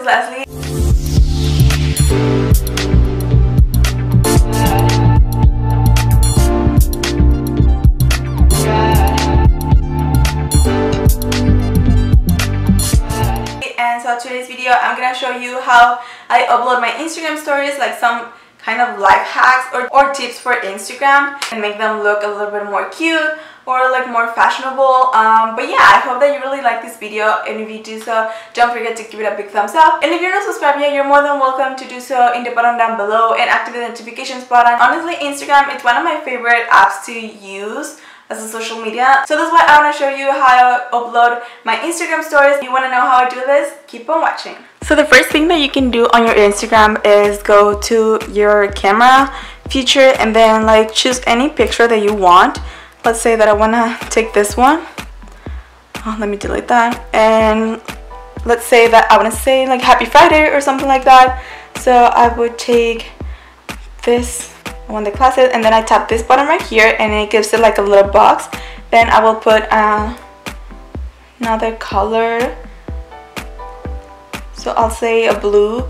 Leslie. And so today's video, I'm gonna show you how I upload my Instagram stories, like some kind of life hacks or tips for Instagram and make them look a little bit more cute or like more fashionable. But yeah, I hope that you really like this video, and if you do so, don't forget to give it a big thumbs up. And if you're not subscribed yet, you're more than welcome to do so in the button down below and activate the notifications button. Honestly, Instagram is one of my favorite apps to use as a social media, so that's why I want to show you how I upload my Instagram stories. If you want to know how I do this, keep on watching. So the first thing that you can do on your Instagram is go to your camera feature and then like choose any picture that you want. Let's say that I want to take this one. Oh, let me delete that. And let's say that I want to say like Happy Friday or something like that. So I would take this one, the classes, and then I tap this button right here and it gives it like a little box. Then I will put another color, so I'll say a blue.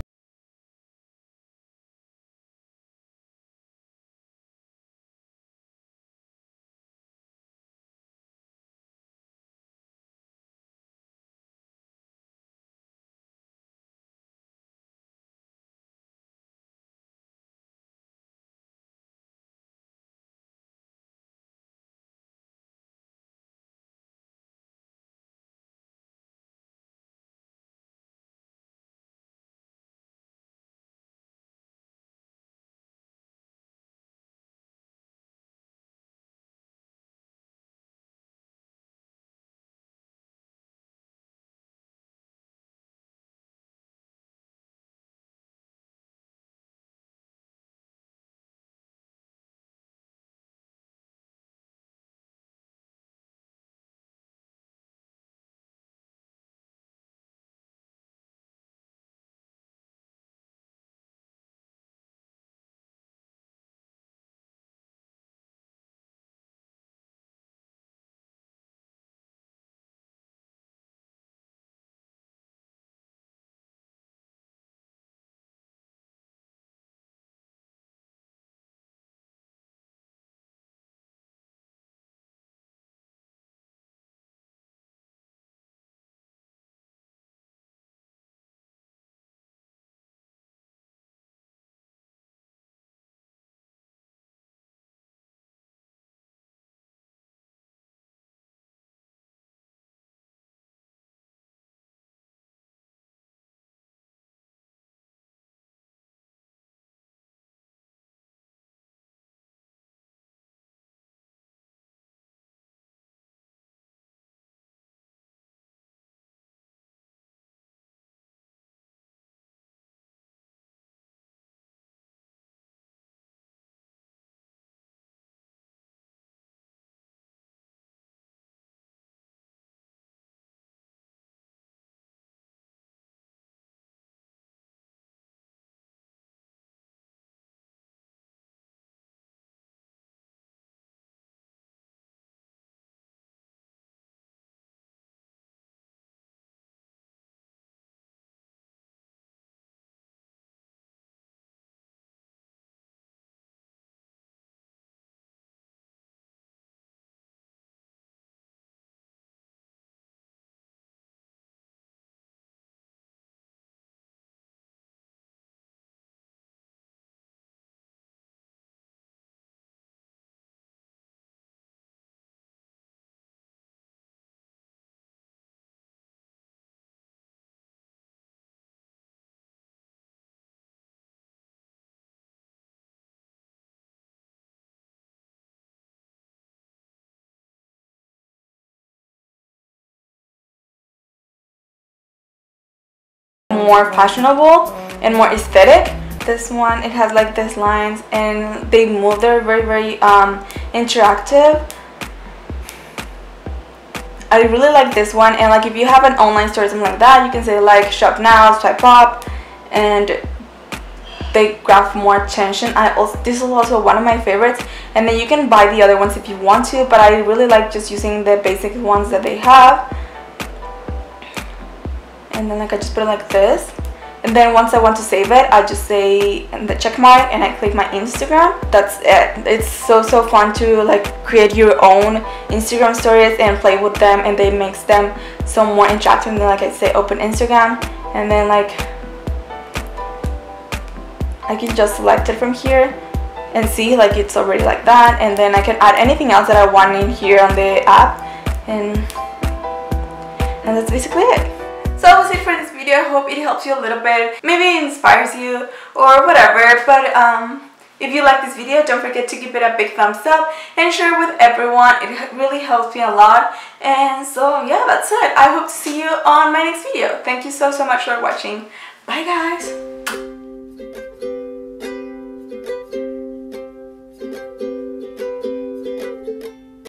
More fashionable and more aesthetic. This one, it has like these lines and they move. They're very interactive. I really like this one. And like if you have an online store or something like that, you can say like shop now, swipe up, and they grab more attention. This is also one of my favorites, and then you can buy the other ones if you want to, but I really like just using the basic ones that they have. And then like I just put it like this, and then once I want to save it, I just say the check mark and I click my Instagram. That's it. It's so fun to like create your own Instagram stories and play with them, and they makes them so more interactive. And then like I say, open Instagram, and then like I can just select it from here and see like it's already like that, and then I can add anything else that I want in here on the app, and that's basically it. So that was it for this video. I hope it helps you a little bit, maybe it inspires you or whatever. But if you like this video, don't forget to give it a big thumbs up and share it with everyone. It really helps me a lot. And so yeah, that's it. I hope to see you on my next video. Thank you so much for watching. Bye guys.